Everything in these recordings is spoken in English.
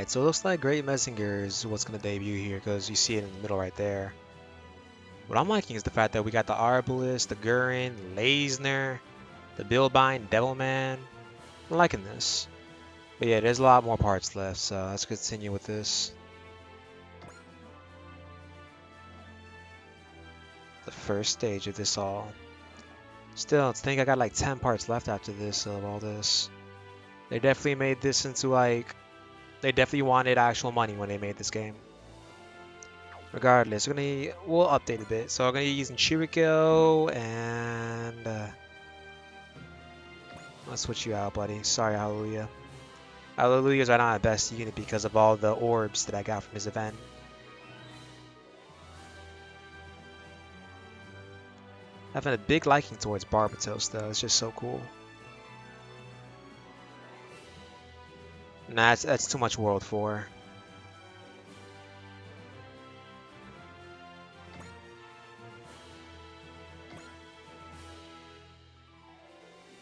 Alright, so it looks like Great Mazinger is what's going to debut here because you see it in the middle right there. What I'm liking is the fact that we got the Arbalist, the Gurren, Leisner, the Bilbine, Devilman. I'm liking this. But yeah, there's a lot more parts left, so let's continue with this. The first stage of this all. Still, I think I got like 10 parts left after this of all this. They definitely made this into like... They definitely wanted actual money when they made this game. Regardless, we'll update a bit. So I'm gonna be using Chiriko and I'll switch you out, buddy. Sorry, Hallelujah. Hallelujahs are not my best unit because of all the orbs that I got from his event. Having a big liking towards Barbatos though, it's just so cool. Nah, that's too much World 4.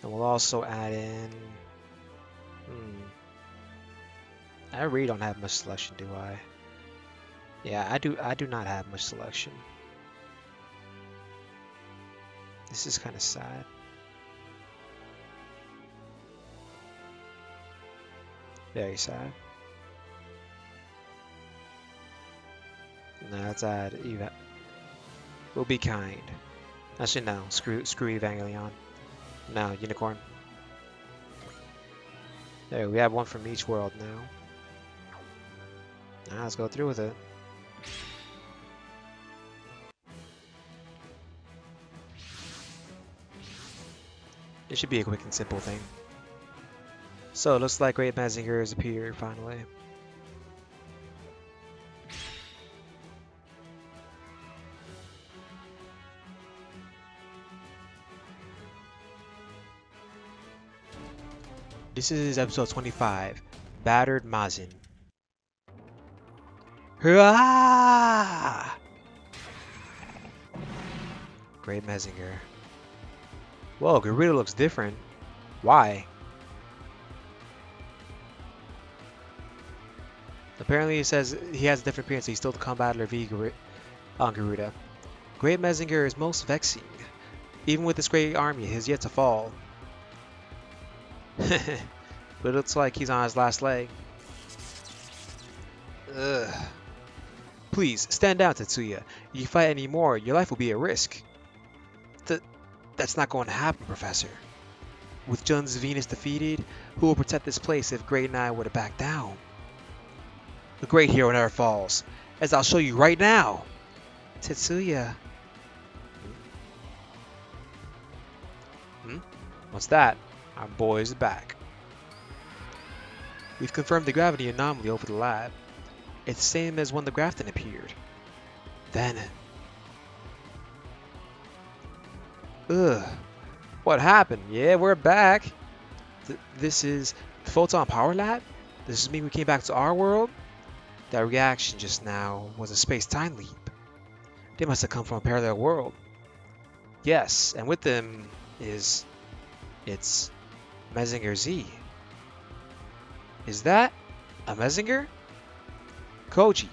And we'll also add in... I really don't have much selection, do I? Yeah, I do not have much selection. This is kind of sad. Very sad. No, let's add Eva. We'll be kind. Actually, no. Screw Evangelion. No, Unicorn. There, we have one from each world now. Now let's go through with it. It should be a quick and simple thing. So it looks like Great Mazinger has appeared finally. This is episode 25, Battered Mazin. Hurrah! Great Mazinger. Whoa, Garuda looks different. Why? Apparently it says he has a different appearance, so he's still the Combattler V on Garuda. Great Mazinger is most vexing. Even with this great army, he has yet to fall. But it looks like he's on his last leg. Ugh. Please, stand down, Tetsuya. If you fight anymore, your life will be at risk. That's not going to happen, Professor. With Jun's Venus defeated, who will protect this place if Great and I were to back down? The great hero never falls, as I'll show you right now. Tetsuya. What's that? Our boy is back. We've confirmed the gravity anomaly over the lab. It's the same as when the Grafton appeared. Then... Ugh. What happened? Yeah, we're back. This is the Photon Power Lab? Does this mean we came back to our world? That reaction just now was a space-time leap. They must have come from a parallel world. Yes, and with them is... It's... Mazinger Z. Is that a Mazinger? Koji.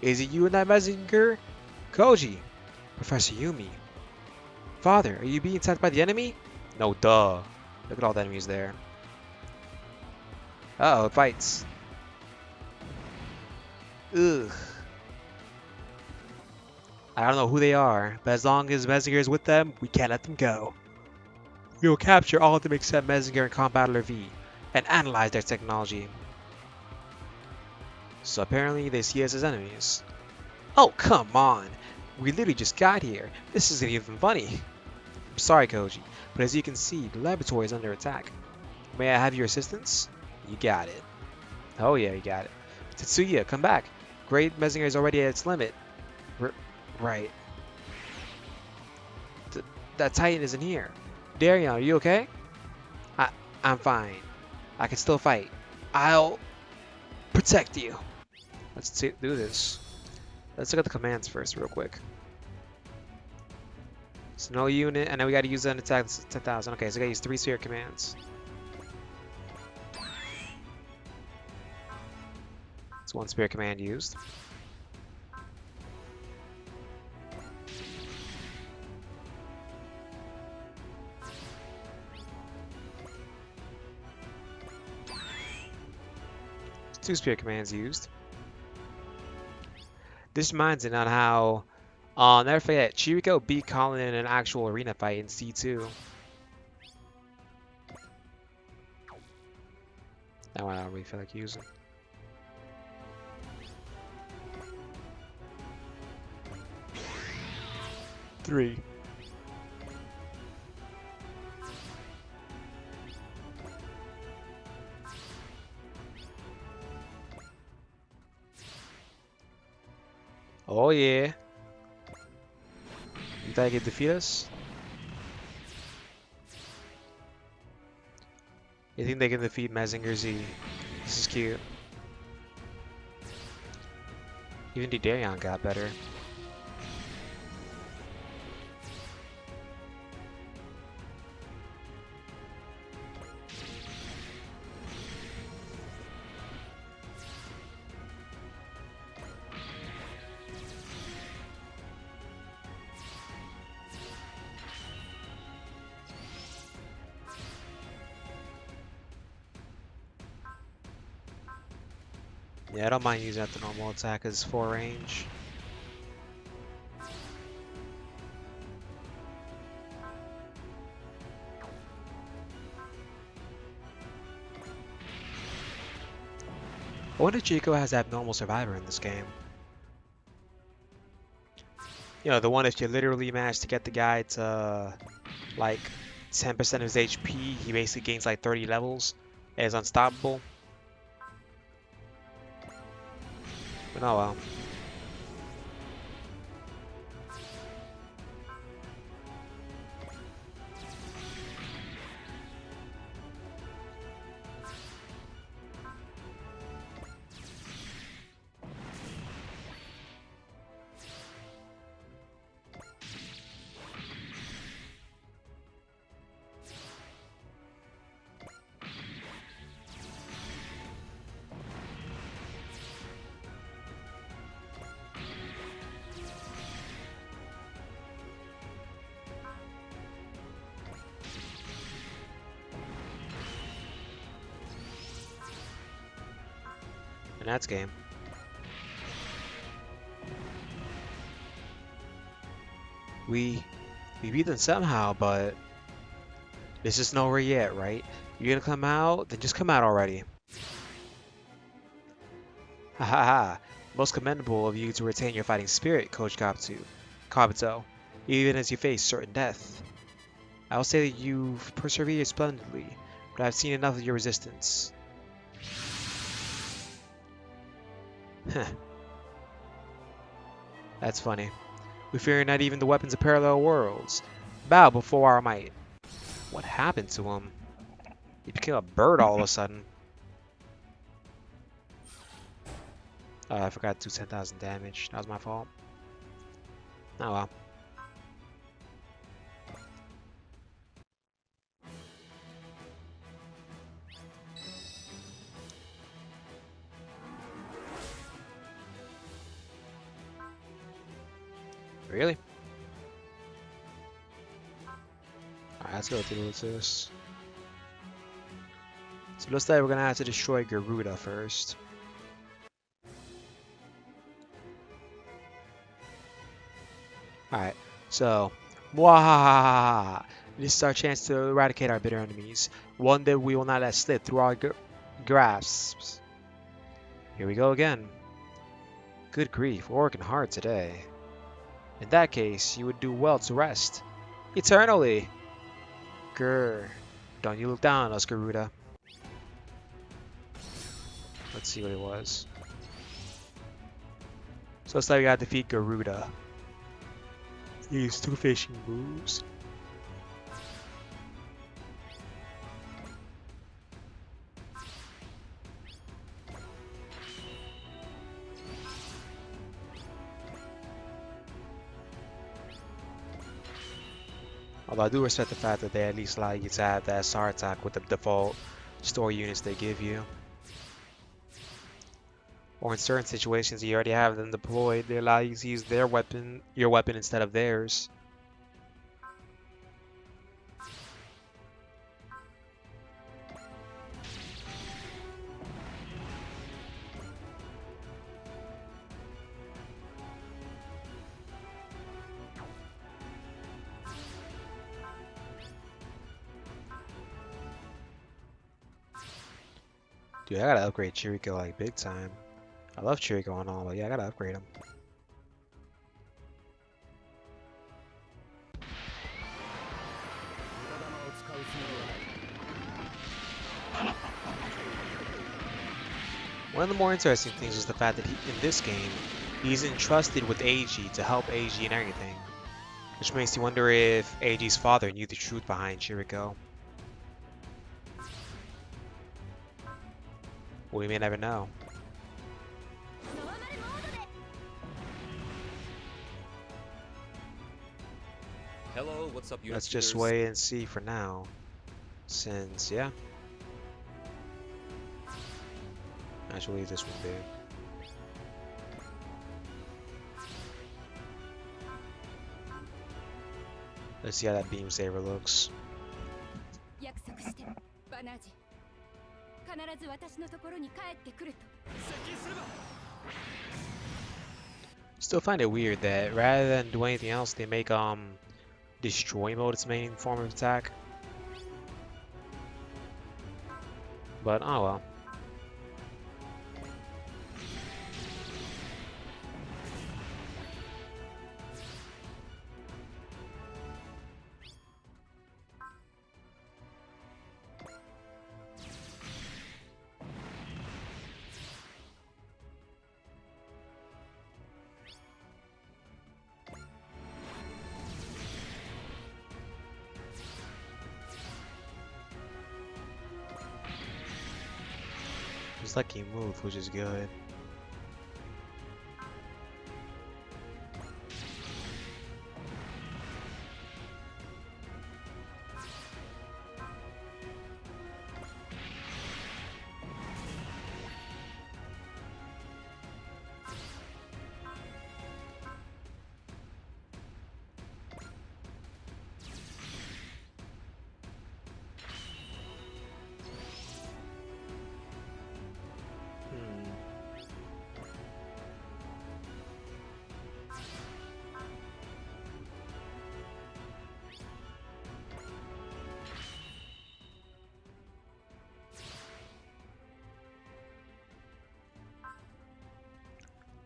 Is it you and that Mazinger? Koji. Professor Yumi. Father, are you being attacked by the enemy? No, duh. Look at all the enemies there. Uh-oh, it fights. Ugh. I don't know who they are, but as long as Mazinger is with them, we can't let them go. We will capture all of them except Mazinger and Combattler V, and analyze their technology. So apparently they see us as enemies. Oh, come on! We literally just got here. This isn't even funny. I'm sorry, Koji, but as you can see, the laboratory is under attack. May I have your assistance? You got it. Oh yeah, you got it. Tetsuya, come back. Great Mazinger is already at its limit. Right. That Titan isn't here. Darion, are you okay? I'm fine. I can still fight. I'll protect you. Let's do this. Let's look at the commands first real quick. So no unit, and then we gotta use an attack 10,000. Okay, so I gotta use 3 sphere commands. It's one spirit command used. Two spirit commands used. This reminds me on how, never forget, Chiriko beat Colin in an actual arena fight in C2. That one I don't really feel like using. Three. Oh yeah. You think he can defeat us? You think they can defeat Mazinger Z? This is cute. Even Darion got better. Yeah, I don't mind using that the normal attack as 4 range. I wonder if Chico has abnormal survivor in this game. You know, the one if you literally manage to get the guy to like 10% of his HP, he basically gains like 30 levels and is unstoppable. But oh well. And that's game. We beat them somehow, but this is nowhere yet, right? You're gonna come out? Then just come out already. Ha ha ha. Most commendable of you to retain your fighting spirit, Coach Kabuto, even as you face certain death. I will say that you've persevered splendidly, but I've seen enough of your resistance. Heh. That's funny. We fear not even the weapons of parallel worlds. Bow before our might. What happened to him? He became a bird all of a sudden. Oh, I forgot to do 10,000 damage. That was my fault. Oh well. Really? Alright, let's go through with this. So it looks like we're gonna have to destroy Garuda first. Alright, so Mwahaha! This is our chance to eradicate our bitter enemies. One that we will not let slip through our grasps. Here we go again. Good grief, we're working hard today. In that case, you would do well to rest. Eternally! Grr. Don't you look down on us, Garuda. Let's see what it was. So it's like we gotta defeat Garuda. Use 2 fishing moves. Although I do respect the fact that they at least allow you to have that SR attack with the default store units they give you. Or in certain situations, you already have them deployed. They allow you to use their weapon, your weapon, instead of theirs. Dude, I gotta upgrade Chiriko like big time. I love Chiriko and all, but yeah, I gotta upgrade him. One of the more interesting things is the fact that in this game, he's entrusted with AG to help AG in everything. Which makes you wonder if AG's father knew the truth behind Chiriko. We may never know. Hello, what's up, Let's just wait and see for now. Since, yeah. Actually, this one big. Let's see how that beam saber looks. Still find it weird that rather than do anything else, they make destroy mode its main form of attack. But oh well. It's like he moved, which is good.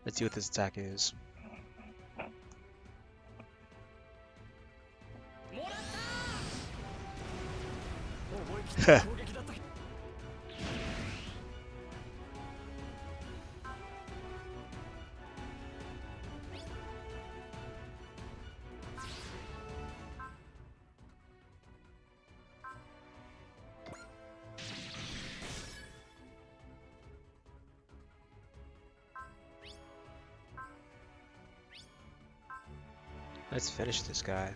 Let's see what this attack is. Let's finish this guy.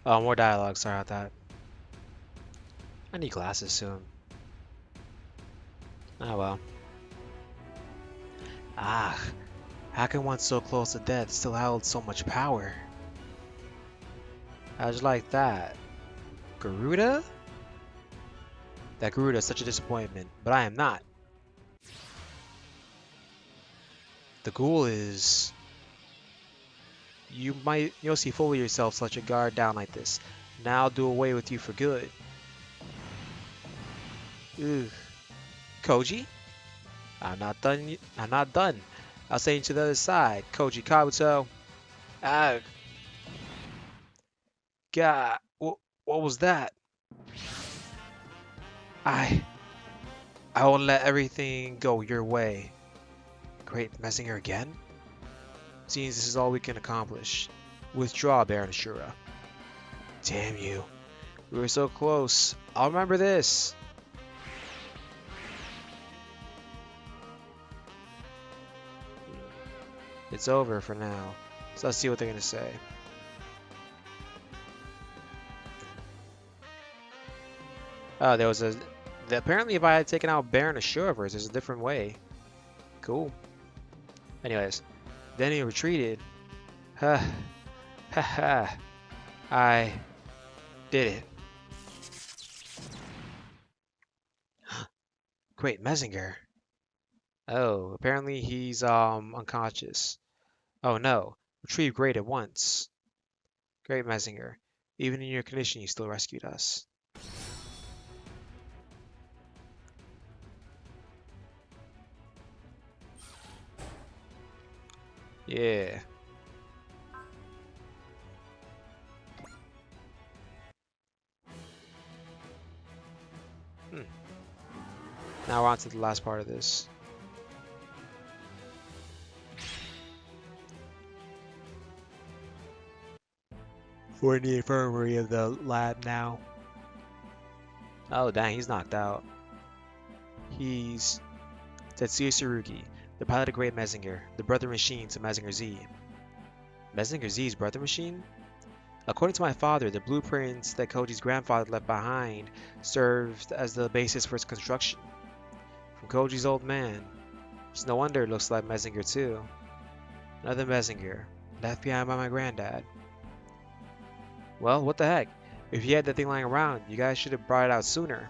Oh, more dialogue. Sorry about that. I need glasses soon. Oh well. Ah, how can one so close to death still hold so much power? How'd you like that? Garuda? That Garuda is such a disappointment, but I am not. The goal is... You'll see fully yourself to let your guard down like this. Now I'll do away with you for good. Ugh. Koji? I'm not done. I'm not done. I'll send you to the other side. Koji Kabuto. Ah. God. What was that? I won't let everything go your way. Great, mazinger again? Seems this is all we can accomplish. Withdraw, Baron Ashura. Damn you. We were so close. I'll remember this. It's over for now. So let's see what they're gonna say. Oh, there was a... Apparently if I had taken out Baron Ashura first, there's a different way. Cool. Anyways, then he retreated. Ha ha ha. I did it. Great Mazinger. Oh, apparently he's unconscious. Oh no. Retrieve great at once. Great Mazinger. Even in your condition you still rescued us. Yeah. Hmm. Now we're on to the last part of this. We're in the infirmary of the lab now. Oh dang, he's knocked out. He's Tetsuya Tsurugi, the pilot of Great Mazinger, the brother machine to Mazinger Z. Mazinger Z's brother machine? According to my father, the blueprints that Koji's grandfather left behind served as the basis for its construction. From Koji's old man. It's no wonder it looks like Mazinger too. Another Mazinger, left behind by my granddad. Well, what the heck? If you had that thing lying around, you guys should have brought it out sooner.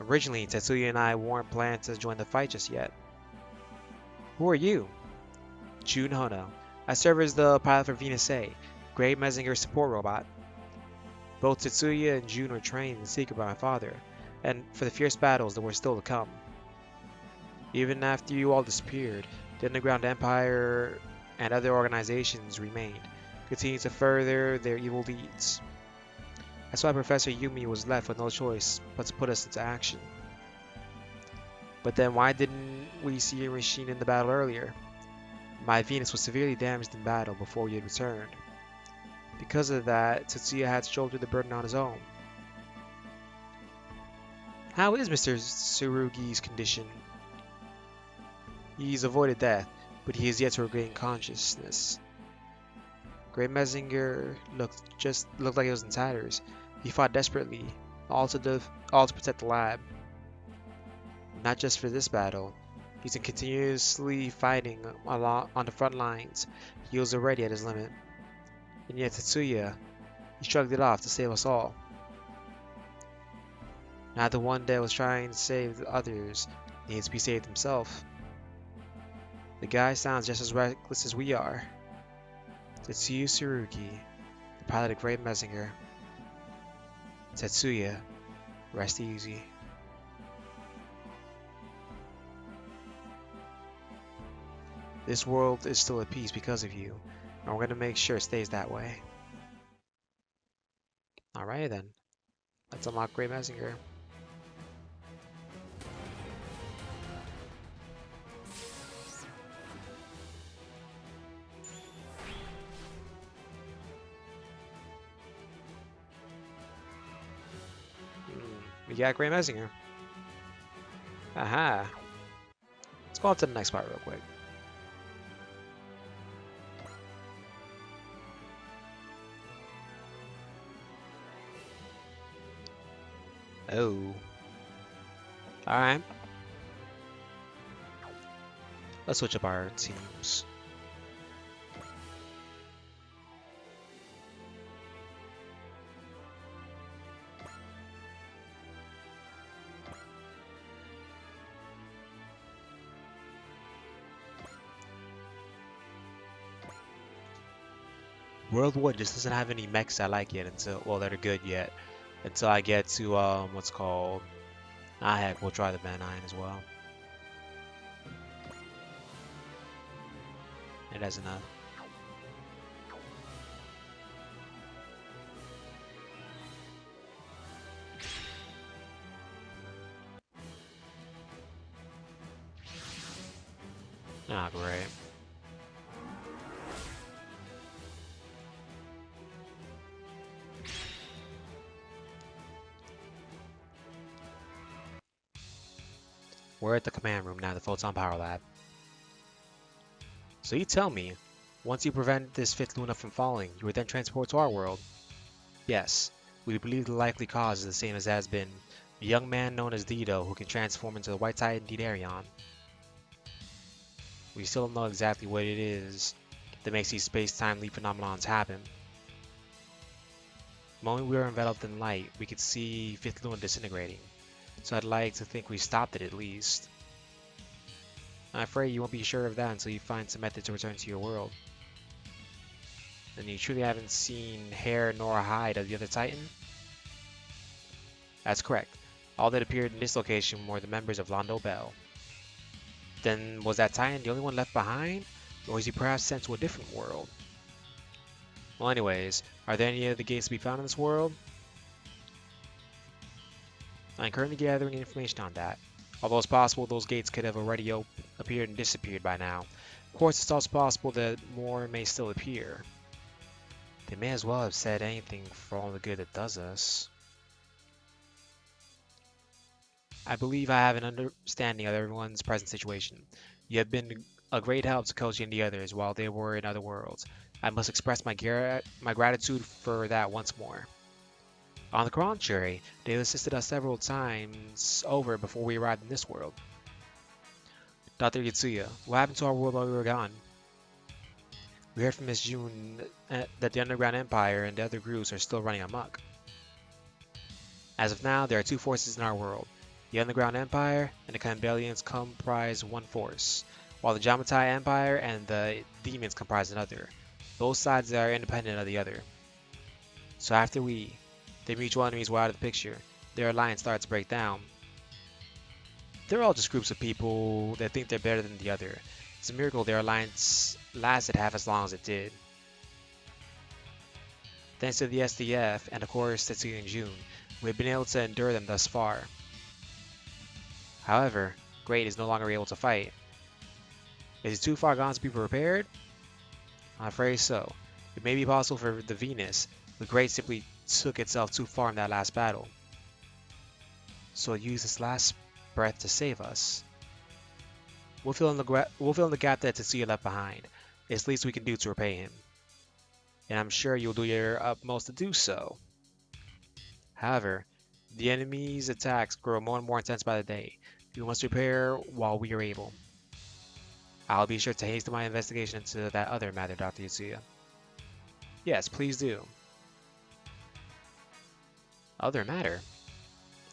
Originally, Tetsuya and I weren't planning to join the fight just yet. Who are you? Jun Hono. I serve as the pilot for Venus A, Great Mazinger support robot. Both Tetsuya and Jun were trained in secret by my father, and for the fierce battles that were still to come. Even after you all disappeared, the Underground Empire and other organizations remained, continuing to further their evil deeds. That's why Professor Yumi was left with no choice but to put us into action. But then why didn't we see your machine in the battle earlier? My Venus was severely damaged in battle before you had returned. Because of that, Tetsuya had to shoulder the burden on his own. How is Mr. Tsurugi's condition? He's avoided death, but he is yet to regain consciousness. Great Mazinger looked like he was in tatters. He fought desperately, all to protect the lab. Not just for this battle. He's been continuously fighting on the front lines. He was already at his limit. And yet Tetsuya, he shrugged it off to save us all. Now the one that was trying to save the others needs to be saved himself. The guy sounds just as reckless as we are. Tetsuya Tsurugi, the pilot of Great Mazinger. Tetsuya, rest easy. This world is still at peace because of you, and we're going to make sure it stays that way. Alright then, let's unlock Great Mazinger. We got Great Mazinger. Aha. Let's go on to the next part real quick. Oh. Alright. Let's switch up our teams. World 1 just doesn't have any mechs I like yet until, well, that are good yet. Until I get to, what's called... Ah, heck, we'll try the Van 9 as well. It has enough. Ah, great. We're at the command room now, the Photon Power Lab. So you tell me, once you prevent this fifth Luna from falling, you were then transported to our world? Yes, we believe the likely cause is the same as has been. A young man known as Dido who can transform into the White Titan Didarion. We still don't know exactly what it is that makes these space-time leap phenomenons happen. The moment we were enveloped in light, we could see Fifth Luna disintegrating, so I'd like to think we stopped it at least. I'm afraid you won't be sure of that until you find some method to return to your world. And you truly haven't seen hair nor hide of the other Titan? That's correct. All that appeared in this location were the members of Londo Bell. Then was that Titan the only one left behind? Or was he perhaps sent to a different world? Well anyways, are there any other gates to be found in this world? I'm currently gathering information on that. Although it's possible those gates could have already appeared and disappeared by now. Of course, it's also possible that more may still appear. They may as well have said anything for all the good it does us. I believe I have an understanding of everyone's present situation. You have been a great help to Koji and the others while they were in other worlds. I must express my gratitude for that once more. On the contrary, they assisted us several times over before we arrived in this world. Dr. Tetsuya, what happened to our world while we were gone? We heard from Miss June that the Underground Empire and the other groups are still running amok. As of now, there are two forces in our world. The Underground Empire and the Canbellians comprise one force, while the Jamatai Empire and the Demons comprise another. Both sides are independent of the other. So after their mutual enemies were out of the picture, their alliance started to break down. They're all just groups of people that think they're better than the other. It's a miracle their alliance lasted half as long as it did. Thanks to the SDF and of course Tetsuya and June, we've been able to endure them thus far. However, Great is no longer able to fight. Is he too far gone to be prepared? I'm afraid so. It may be possible for the Venus, but Great simply took itself too far in that last battle. So it used its last breath to save us. We'll fill in the gap that Tetsuya left behind. It's the least we can do to repay him. And I'm sure you'll do your utmost to do so. However, the enemy's attacks grow more and more intense by the day. We must prepare while we are able. I'll be sure to hasten my investigation into that other matter, Dr. Tetsuya. Yes, please do. Other matter?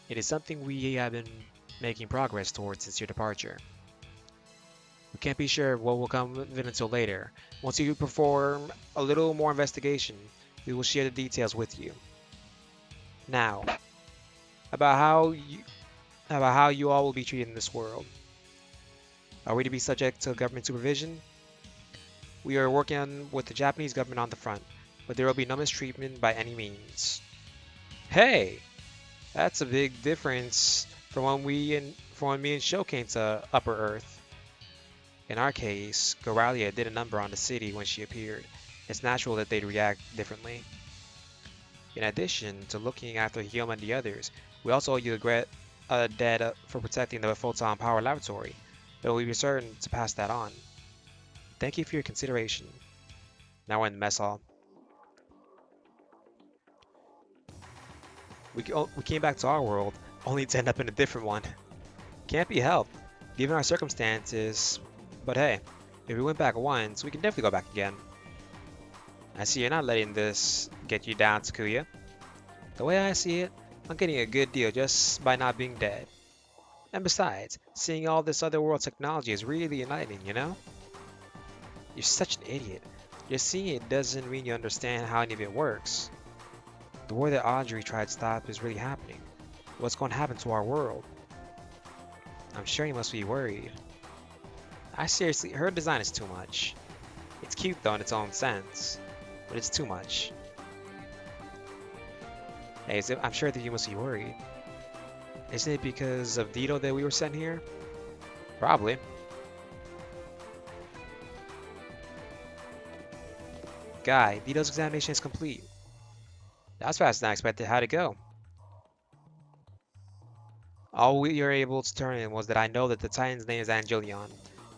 It is something we have been making progress towards since your departure. We can't be sure what will come of it until later. Once you perform a little more investigation, we will share the details with you. Now, about how you all will be treated in this world. Are we to be subject to government supervision? We are working with the Japanese government on the front, but there will be no mistreatment by any means. Hey, that's a big difference from when me and Sho came to Upper Earth. In our case, Goralia did a number on the city when she appeared. It's natural that they'd react differently. In addition to looking after Hyoma and the others, we also owe you a debt for protecting the Photon Power Laboratory, but we'll be certain to pass that on. Thank you for your consideration. Now we're in the mess hall. We came back to our world, only to end up in a different one. Can't be helped, given our circumstances, but hey, if we went back once, we can definitely go back again. I see you're not letting this get you down, Tetsuya. The way I see it, I'm getting a good deal just by not being dead. And besides, seeing all this other world technology is really enlightening, you know? You're such an idiot. Just seeing it doesn't mean you understand how any of it works. The war that Audrey tried to stop is really happening. What's going to happen to our world? I'm sure you must be worried. Her design is too much. It's cute though in its own sense, but it's too much. Hey, I'm sure that you must be worried. Isn't it because of Dido that we were sent here? Probably. Guy, Dido's examination is complete. That was faster than I expected. How'd it go? All we were able to turn in was that I know that the Titan's name is Angelion.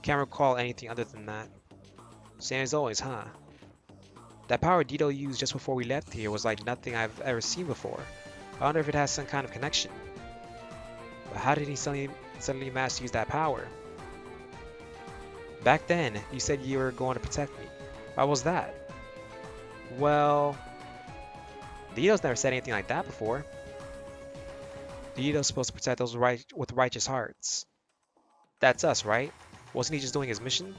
Can't recall anything other than that. Same as always, huh? That power Dito used just before we left here was like nothing I've ever seen before. I wonder if it has some kind of connection. But how did he suddenly manage to use that power? Back then, you said you were going to protect me. Why was that? Well, Dito's never said anything like that before. Dito's supposed to protect those with righteous hearts. That's us, right? Wasn't he just doing his mission?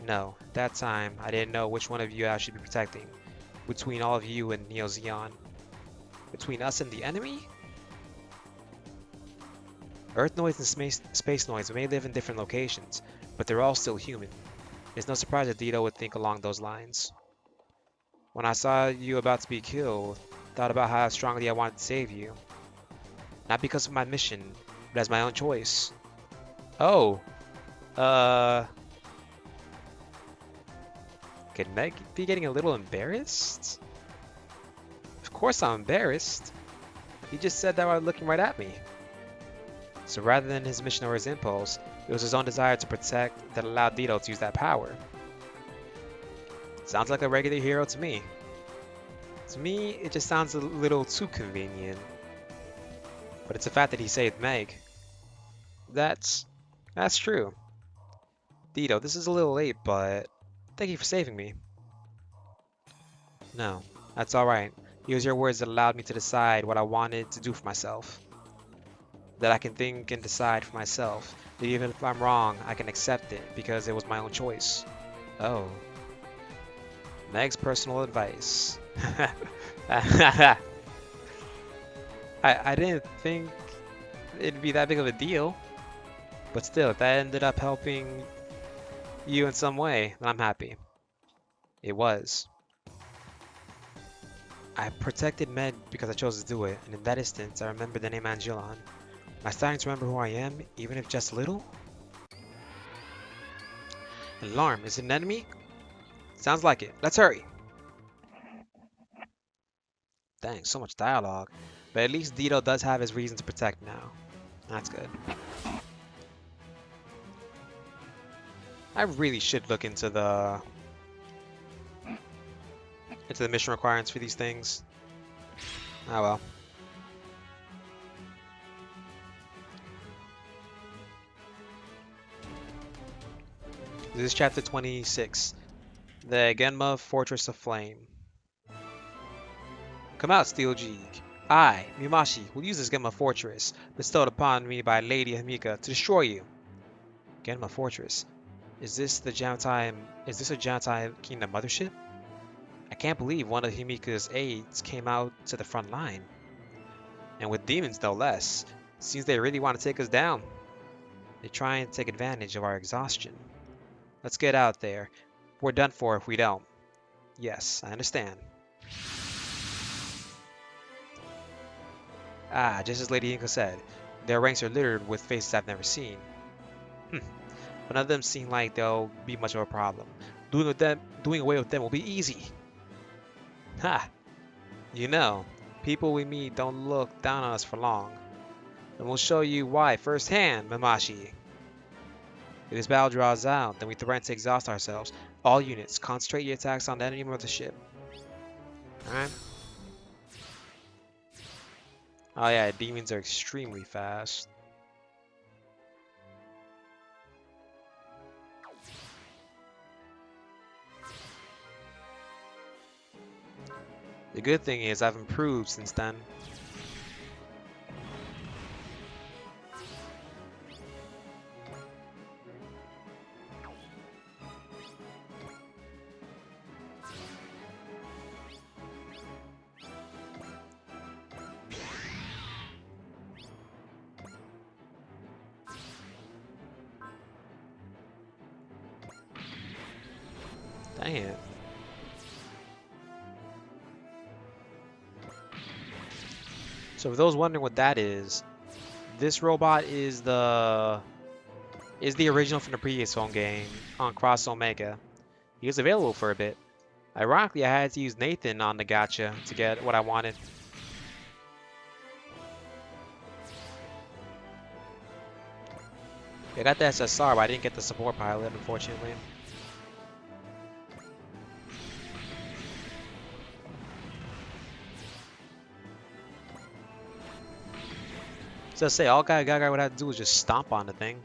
No, that time I didn't know which one of you I should be protecting. Between all of you and Neo Zeon. Between us and the enemy? Earth noise and space noise may live in different locations, but they're all still human. It's no surprise that Dito would think along those lines. When I saw you about to be killed, thought about how strongly I wanted to save you. Not because of my mission, but as my own choice. Oh, could Meg be getting a little embarrassed? Of course I'm embarrassed. He just said that while looking right at me. So rather than his mission or his impulse, it was his own desire to protect that allowed Dito to use that power. Sounds like a regular hero to me. To me, it just sounds a little too convenient. But it's a fact that he saved Meg. That's true. Dito, this is a little late, but thank you for saving me. No, that's alright. It was your words that allowed me to decide what I wanted to do for myself. That I can think and decide for myself. That even if I'm wrong, I can accept it because it was my own choice. Oh. Meg's personal advice. I didn't think it'd be that big of a deal. But still, if that ended up helping you in some way, then I'm happy. It was. I protected Med because I chose to do it, and in that instance, I remember the name Angelon. Am I starting to remember who I am, even if just a little? An alarm, is it an enemy? Sounds like it. Let's hurry! Dang, so much dialogue. But at least Dito does have his reason to protect now. That's good. I really should look into the mission requirements for these things. Ah well. This is chapter 26. The Genma Fortress of Flame. Come out, Steel Jeeg. I, Mimashi, will use this Genma Fortress, bestowed upon me by Lady Himika, to destroy you. Genma Fortress. Is this a Jamatai Kingdom mothership? I can't believe one of Himika's aides came out to the front line. And with demons no less. Seems they really want to take us down. They try and take advantage of our exhaustion. Let's get out there. We're done for if we don't. Yes, I understand. Ah, just as Lady Inko said, their ranks are littered with faces I've never seen. But none of them seem like they'll be much of a problem. Doing away with them will be easy. Ha! You know, people we meet don't look down on us for long. And we'll show you why firsthand, Mamashi. If this battle draws out, then we threaten to exhaust ourselves. All units, concentrate your attacks on the enemy mothership. Alright? Oh yeah, demons are extremely fast. The good thing is I've improved since then. Dang it. So for those wondering what that is, this robot is the original from the previous home game on Cross Omega. He was available for a bit. Ironically, I had to use Nathan on the gacha to get what I wanted. I got the SSR, but I didn't get the support pilot, unfortunately. So say all guy would have to do was just stomp on the thing.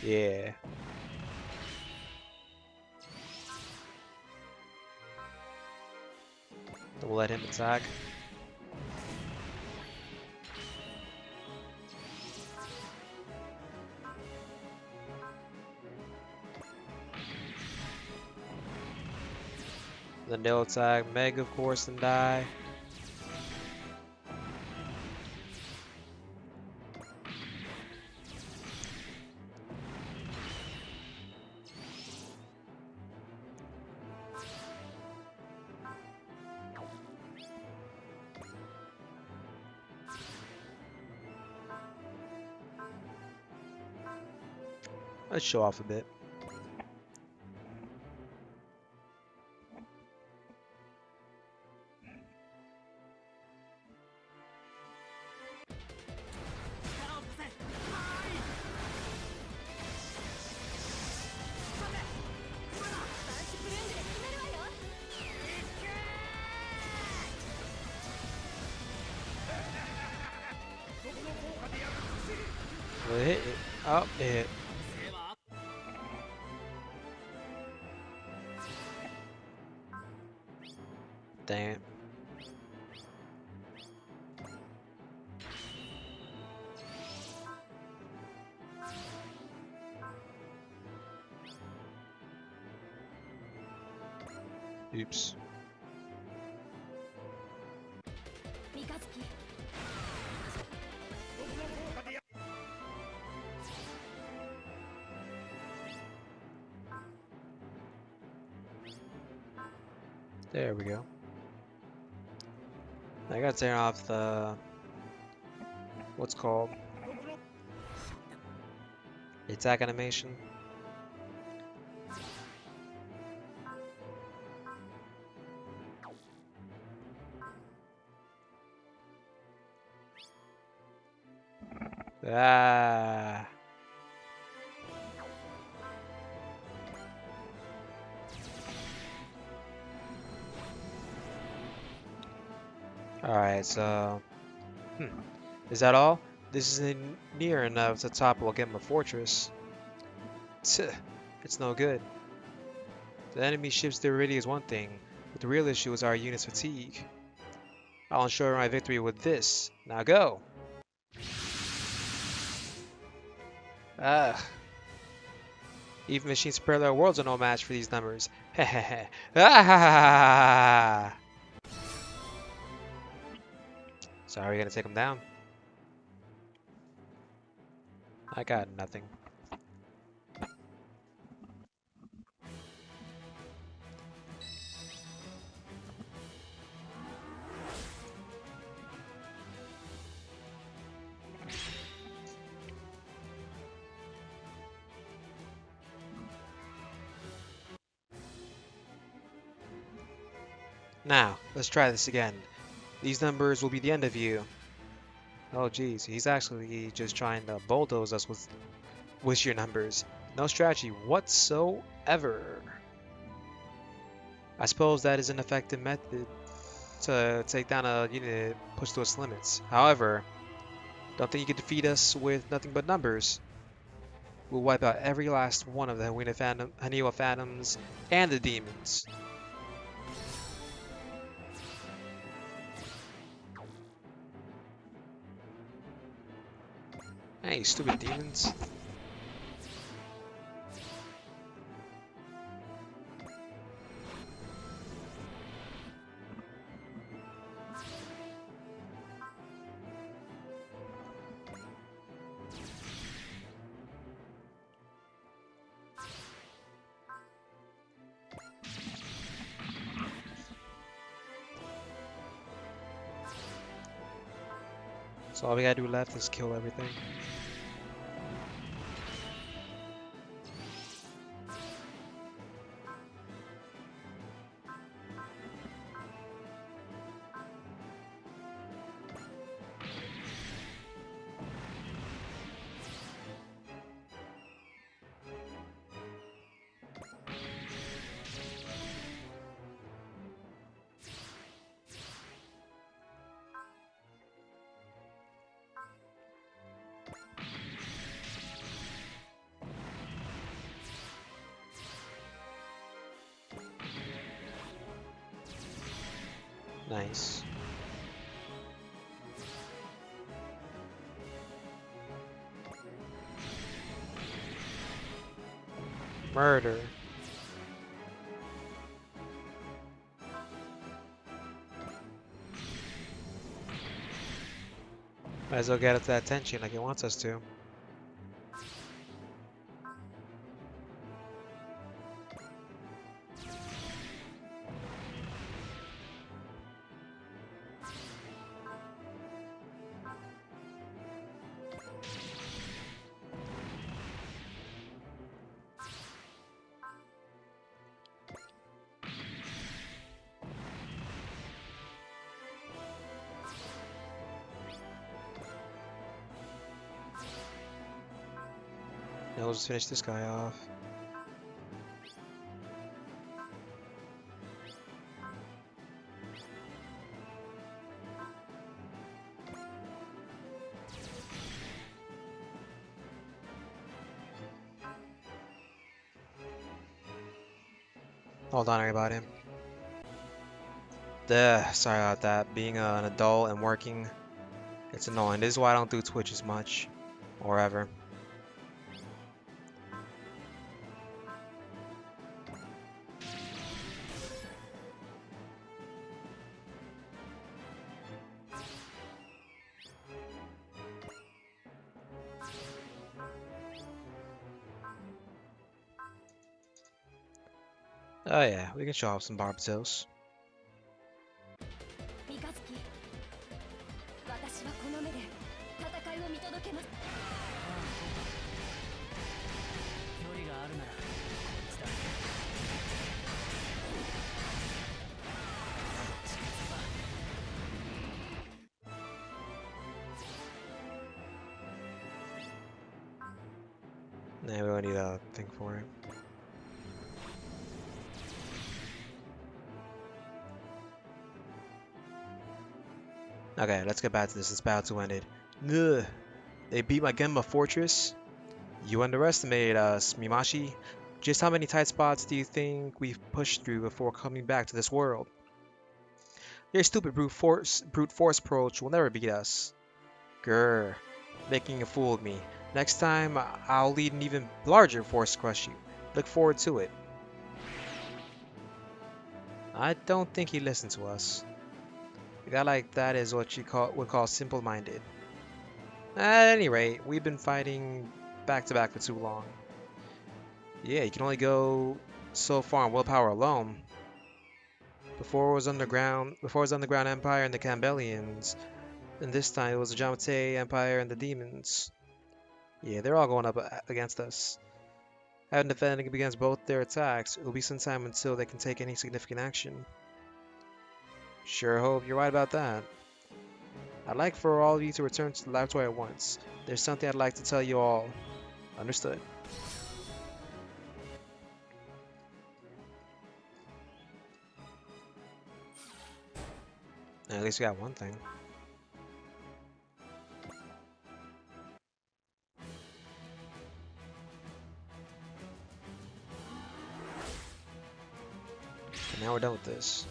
Yeah. We'll let him attack. Then they'll attack Meg, of course, and die. Let's show off a bit. Will it hit it? Oh, it hit. Dang it. Oops. There we go. I gotta turn off the what's called the attack animation. Ah. Alright, so is that all? This isn't near enough to topple Gemma Fortress. Tch, it's no good. The enemy ships theory is one thing, but the real issue is our unit's fatigue. I'll ensure my victory with this. Now go! Ah. Even machines parallel worlds are no match for these numbers. Hehehe. Ah! So how are we gonna take them down? I got nothing. Now, let's try this again. These numbers will be the end of you. Oh geez, he's actually just trying to bulldoze us with your numbers. No strategy whatsoever. I suppose that is an effective method to take down a unit pushed to its limits. However, don't think you can defeat us with nothing but numbers. We'll wipe out every last one of the Haniwa Phantoms and the demons. Hey, you stupid demons. So all we gotta do left is kill everything. Nice. Murder. Might as well get up that attention like it wants us to. Now we'll just finish this guy off. Hold on, everybody. Sorry about that. Being an adult and working, it's annoying. This is why I don't do Twitch as much, or ever. Oh yeah, we can show off some barbecels. 三日月私はこの目で戦いを見届けます。距離があるなら伝え Nah, we don't need a thing for it. Okay, let's get back to this. This battle 2 ended. Ugh. They beat my Genma fortress? You underestimated us, Mimashi. Just how many tight spots do you think we've pushed through before coming back to this world? Your stupid brute force approach will never beat us. Grr, making a fool of me. Next time, I'll lead an even larger force to crush you. Look forward to it. I don't think he listened to us. A guy like that is what you would call simple-minded. At any rate, we've been fighting back-to-back for too long. Yeah, you can only go so far on willpower alone. Before it was Underground Empire and the Campbellians, and this time it was the Jamatai Empire and the Demons. Yeah, they're all going up against us. Having defending against both their attacks, it'll be some time until they can take any significant action. Sure hope you're right about that. I'd like for all of you to return to the laboratory at once. There's something I'd like to tell you all. Understood. At least we got one thing. And now we're done with this.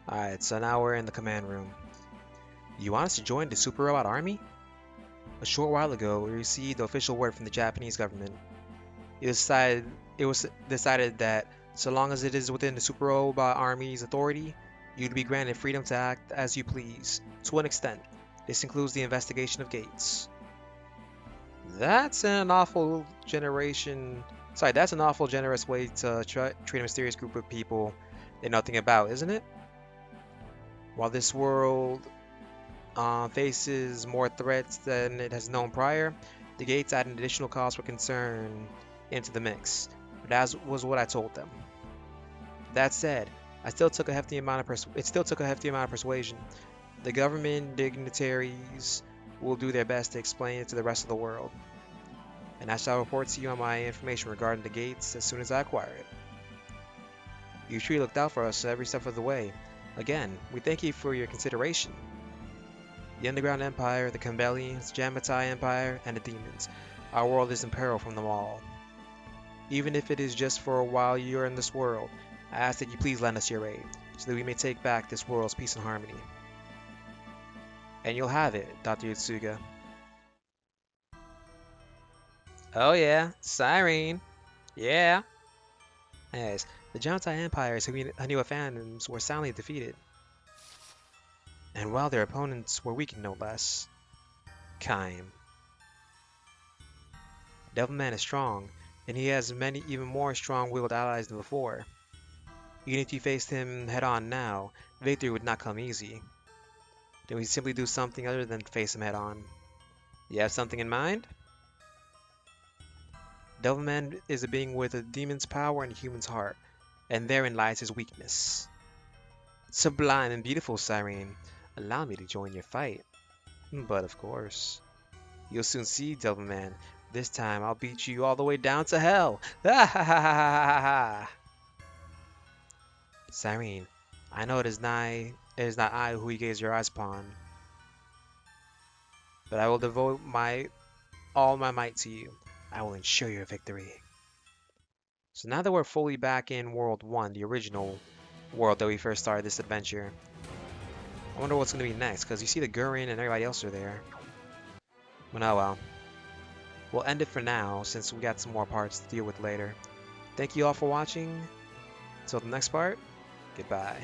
Alright, so now we're in the command room. You want us to join the Super Robot Army? A short while ago, we received the official word from the Japanese government. It was decided that so long as it is within the Super Robot Army's authority, you'd be granted freedom to act as you please, to an extent. This includes the investigation of gates. That's an awful that's an awful generous way to treat a mysterious group of people they know nothing about, isn't it? While this world faces more threats than it has known prior, the gates add an additional cause for concern into the mix. But that was what I told them. That said, it still took a hefty amount of persuasion. The government dignitaries will do their best to explain it to the rest of the world. And I shall report to you on my information regarding the gates as soon as I acquire it. You truly looked out for us every step of the way. Again, we thank you for your consideration. The Underground Empire, the Campbellians, Jamatai Empire, and the Demons. Our world is in peril from them all. Even if it is just for a while you're in this world, I ask that you please lend us your aid, so that we may take back this world's peace and harmony. And you'll have it, Dr. Yotsuga. Oh yeah, Siren. Yeah. Yes, the Jamatai Empire's Haniwa fandoms were soundly defeated. And while their opponents were weakened no less. Kaim. Devilman is strong, and he has many even more strong-willed allies than before. Even if you faced him head-on now, victory would not come easy. Then we simply do something other than face him head-on. You have something in mind? Devilman is a being with a demon's power and a human's heart, and therein lies his weakness. Sublime and beautiful, Siren. Allow me to join your fight. But of course. You'll soon see, Devilman. This time I'll beat you all the way down to hell. Ha ha ha ha ha ha! Siren, I know it is not I who you gaze your eyes upon, but I will devote all my might to you. I will ensure your victory. So now that we're fully back in World 1, the original world that we first started this adventure, I wonder what's going to be next, because you see the Gurren and everybody else are there. But oh well. We'll end it for now, since we got some more parts to deal with later. Thank you all for watching. Until the next part, goodbye.